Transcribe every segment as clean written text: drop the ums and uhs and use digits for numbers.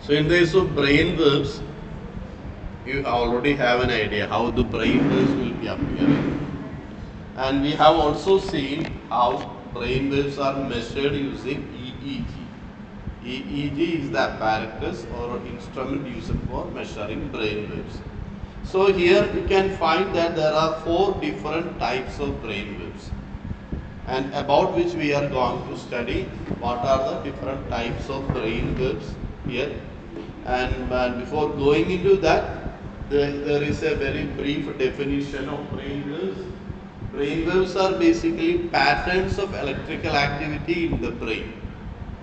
So in the case of brain waves, you already have an idea how the brain waves will be appearing. And we have also seen how brain waves are measured using EEG. EEG is the apparatus or instrument used for measuring brain waves. So here you can find that there are 4 different types of brain waves, and about which we are going to study what are the different types of brain waves here. And before going into that, there is a very brief definition of brain waves. Brain waves are basically patterns of electrical activity in the brain.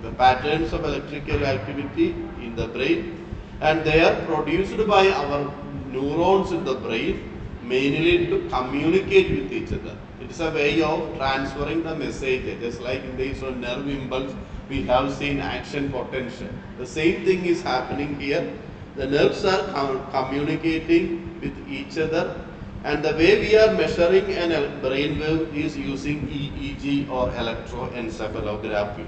The patterns of electrical activity in the brain, and they are produced by our neurons in the brain mainly to communicate with each other. It is a way of transferring the message, just like in the case of nerve impulse, we have seen action potential. The same thing is happening here. The nerves are communicating with each other, and the way we are measuring an brain wave is using EEG or electroencephalography.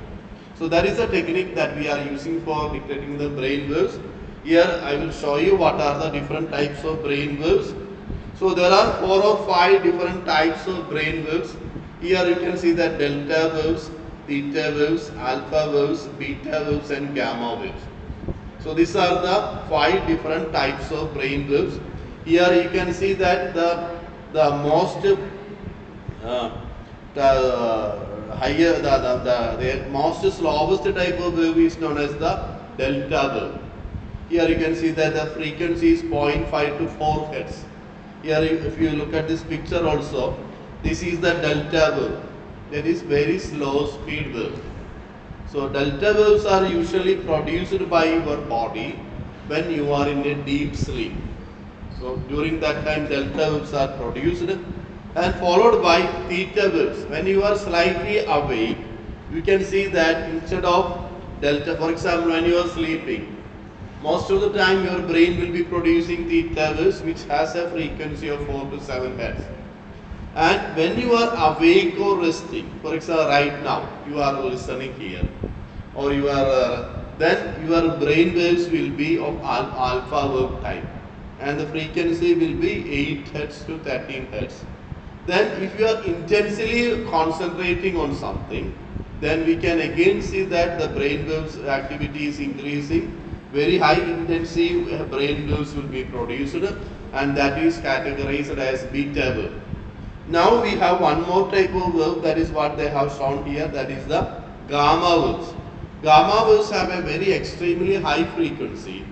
So that is a technique that we are using for detecting the brain waves. Here I will show you what are the different types of brain waves. So there are 4 or 5 different types of brain waves. Here you can see that delta waves, theta waves, alpha waves, beta waves and gamma waves. So these are the 5 different types of brain waves. Here you can see that the most the most slowest type of wave is known as the delta wave. Here you can see that the frequency is 0.5 to 4 hertz. Here if you look at this picture also, this is the delta wave. That is very slow speed wave. So delta waves are usually produced by your body when you are in a deep sleep. So during that time delta waves are produced, and followed by theta waves. When you are slightly awake, you can see that instead of delta, for example, when you are sleeping, most of the time your brain will be producing theta waves, which has a frequency of 4 to 7 hertz. And when you are awake or resting, for example, right now you are listening here, or you are then your brain waves will be of alpha wave type, and the frequency will be 8 hertz to 13 hertz. Then if you are intensely concentrating on something, then we can again see that the brain waves activity is increasing. Very high intensity brain waves will be produced, and that is categorized as beta wave. Now we have one more type of wave, that is what they have shown here, that is the gamma waves. Gamma waves have a very extremely high frequency,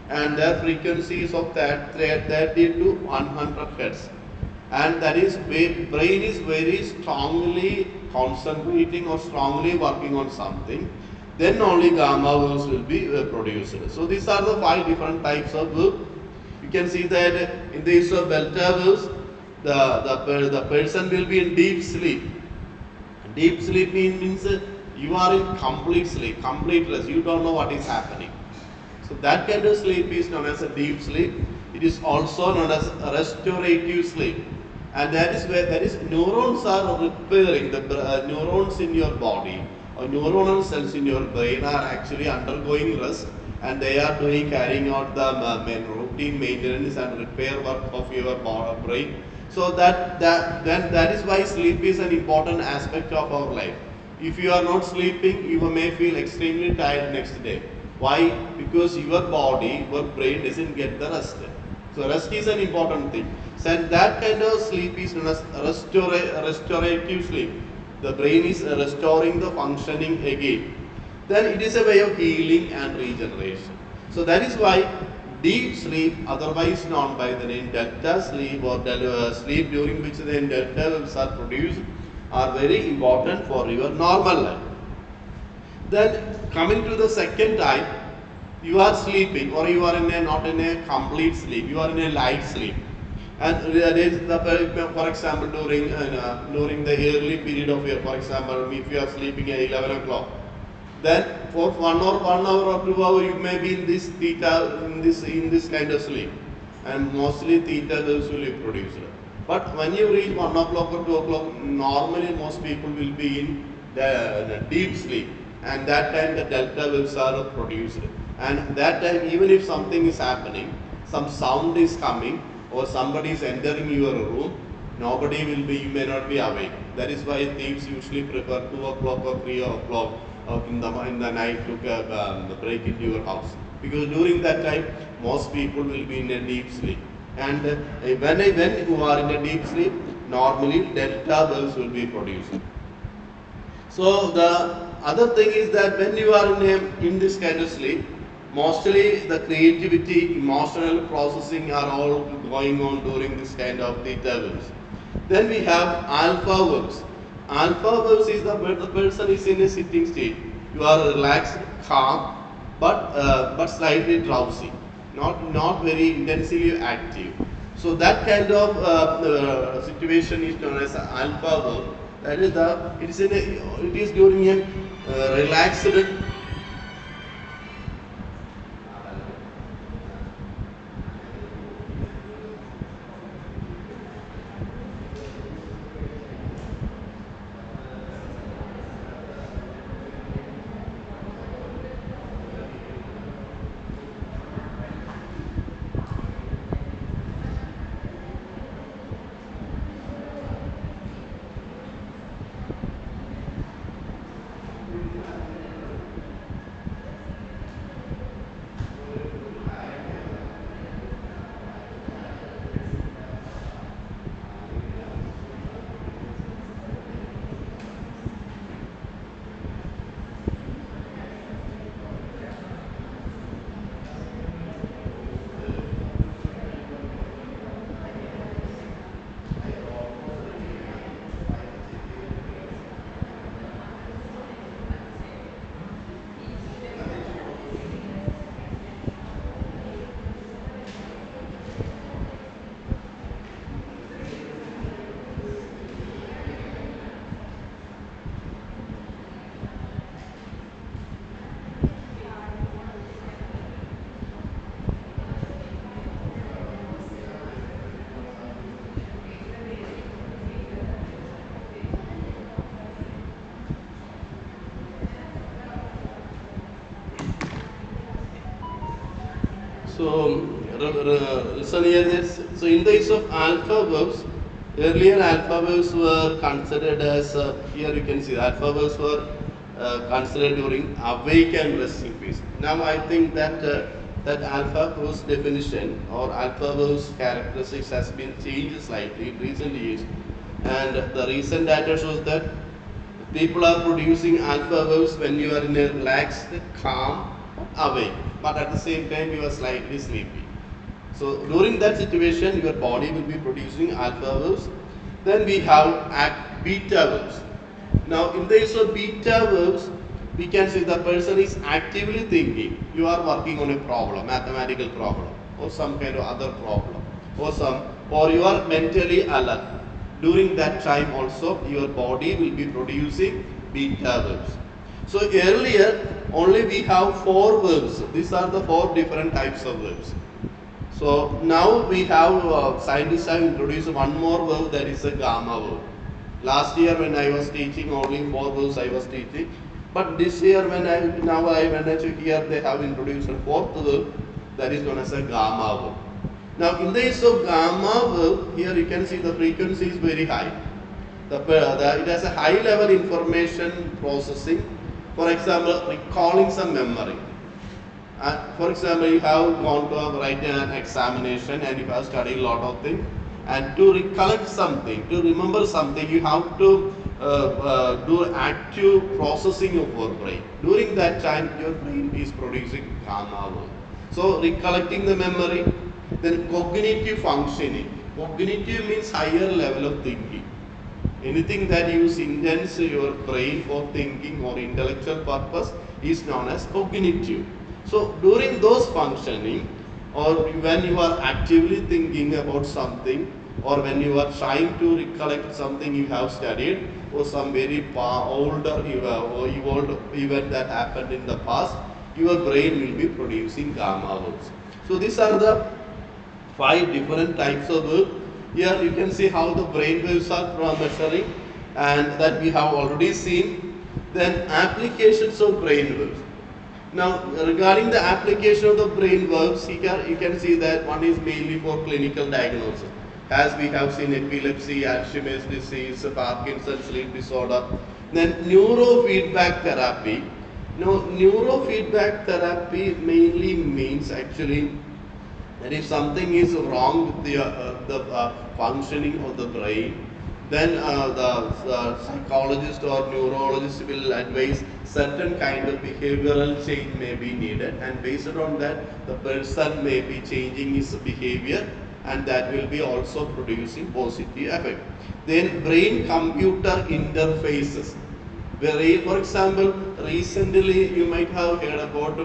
and their frequency is of 30 to 100 hertz. And that is brain is very strongly concentrating or strongly working on something, then only gamma waves will be produced. So these are the 5 different types of waves. You can see that in the case of delta waves, the person will be in deep sleep. Deep sleep means you are in complete sleep, complete rest. You don't know what is happening. So that kind of sleep is known as a deep sleep. It is also known as a restorative sleep. And that is where neurons are repairing. The neurons in your body or neuronal cells in your brain are actually undergoing rest, and they are carrying out the routine maintenance and repair work of your brain. So that is why sleep is an important aspect of our life. If you are not sleeping, you may feel extremely tired next day. Why? Because your body, your brain doesn't get the rest. So rest is an important thing. So that kind of sleep is known as restorative sleep. The brain is restoring the functioning again. Then it is a way of healing and regeneration. So that is why deep sleep, otherwise known by the name delta sleep or sleep during which the delta waves are produced, are very important for your normal life. Then coming to the second type, you are sleeping or you are not in a complete sleep, you are in a light sleep. And that is for example, during the early period of your, for example, if you are sleeping at 11 o'clock, then for 1 hour or 2 hours you may be in this theta, in this kind of sleep, and mostly theta waves will be produced. But when you reach 1 o'clock or 2 o'clock, normally most people will be in the deep sleep. and that time the delta waves are produced. And that time, even if something is happening, some sound is coming or somebody is entering your room, nobody will be, you may not be awake. That is why thieves usually prefer 2 o'clock or 3 o'clock in the night to break into your house. Because during that time, most people will be in a deep sleep. And when you are in a deep sleep, normally delta waves will be produced. So the other thing is that when you are in this kind of sleep, mostly the creativity, emotional processing are all going on during this kind of theta waves. Then we have alpha waves. Alpha waves is the person is in a sitting state. You are relaxed, calm, but slightly drowsy, not very intensely active. So that kind of situation is known as alpha wave. That is it is during a relaxed. So, listen here this. So, in the case of alpha verbs, earlier alpha verbs were considered as, here you can see alpha verbs were considered during awake and resting phase. Now, I think that that alpha verbs definition or alpha verbs characteristics has been changed slightly in recent years. And the recent data shows that people are producing alpha waves when you are in a relaxed, calm, awake, but at the same time you are slightly sleepy. So during that situation, your body will be producing alpha waves. Then we have beta waves. Now in the case of beta waves, we can say the person is actively thinking. You are working on a problem, mathematical problem, or some kind of other problem, or you are mentally alert. During that time also, your body will be producing beta waves. So earlier, only we have 4 waves. These are the 4 different types of waves. So now we have scientists have introduced one more wave, that is a gamma wave. Last year when I was teaching, only 4 waves I was teaching. But this year when I check here, they have introduced a 4th wave, that is known as a gamma wave. Now in the case of gamma wave, here you can see the frequency is very high. It has a high level information processing. For example, recalling some memory. For example, you have gone to write an examination and you have studied a lot of things. And to recollect something, to remember something, you have to do active processing of your brain. During that time, your brain is producing gamma wave. So recollecting the memory, then cognitive functioning. Cognitive means higher level of thinking. Anything that uses intense your brain for thinking or intellectual purpose is known as cognitive. So during those functioning, or when you are actively thinking about something, or when you are trying to recollect something you have studied, or some very older or evolved event that happened in the past, your brain will be producing gamma waves. So these are the 5 different types of waves. Here you can see how the brain waves are measuring, and that we have already seen. Then applications of brain waves. Now, regarding the application of the brain waves, here you can see that one is mainly for clinical diagnosis. As we have seen epilepsy, Alzheimer's disease, Parkinson's sleep disorder. Then neurofeedback therapy. Now, neurofeedback therapy mainly means actually that if something is wrong with the functioning of the brain, then the psychologist or neurologist will advise certain kind of behavioral change may be needed, and based on that the person may be changing his behavior, and that will be also producing positive effect. Then brain computer interfaces, where for example recently you might have heard about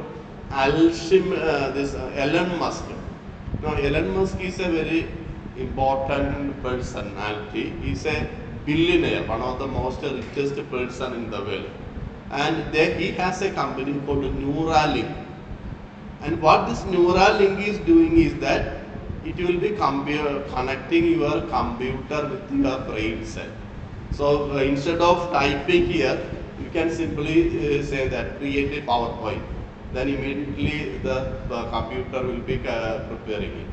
Elon Musk. Now, Elon Musk is a very important personality. He's a billionaire, one of the most richest person in the world. And there he has a company called Neuralink. And what this Neuralink is doing is that it will be connecting your computer with your brain cell. So instead of typing here, you can simply say that create a PowerPoint. Then immediately the computer will be preparing it.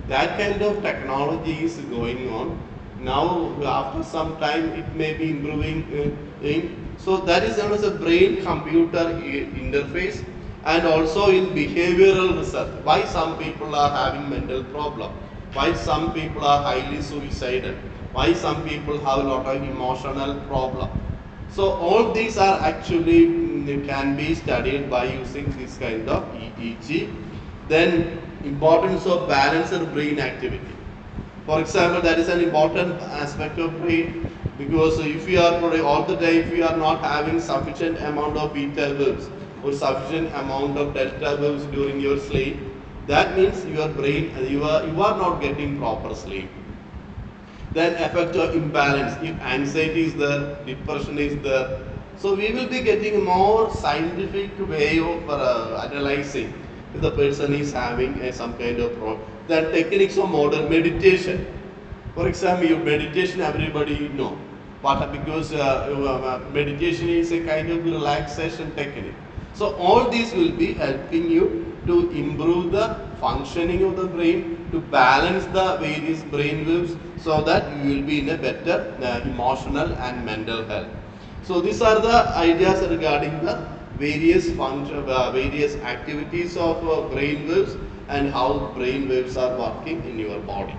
That kind of technology is going on. Now, after some time, it may be improving. So that is known as a brain-computer interface, and also in behavioral research. Why some people are having mental problem? Why some people are highly suicidal? Why some people have a lot of emotional problem? So all these are actually can be studied by using this kind of EEG. Then importance of balanced brain activity. For example, that is an important aspect of brain, because if you are all the day, if you are not having sufficient amount of beta waves or sufficient amount of delta waves during your sleep, that means your brain you are not getting proper sleep. Then effect of imbalance, if anxiety is there, depression is there. So we will be getting more scientific way of analyzing if the person is having some kind of problem. Then techniques of modern meditation. For example, your meditation everybody know. But because meditation is a kind of relaxation technique. So all these will be helping you to improve the functioning of the brain, to balance the various brain waves, so that you will be in a better emotional and mental health. So these are the ideas regarding the various various activities of brain waves and how brain waves are working in your body.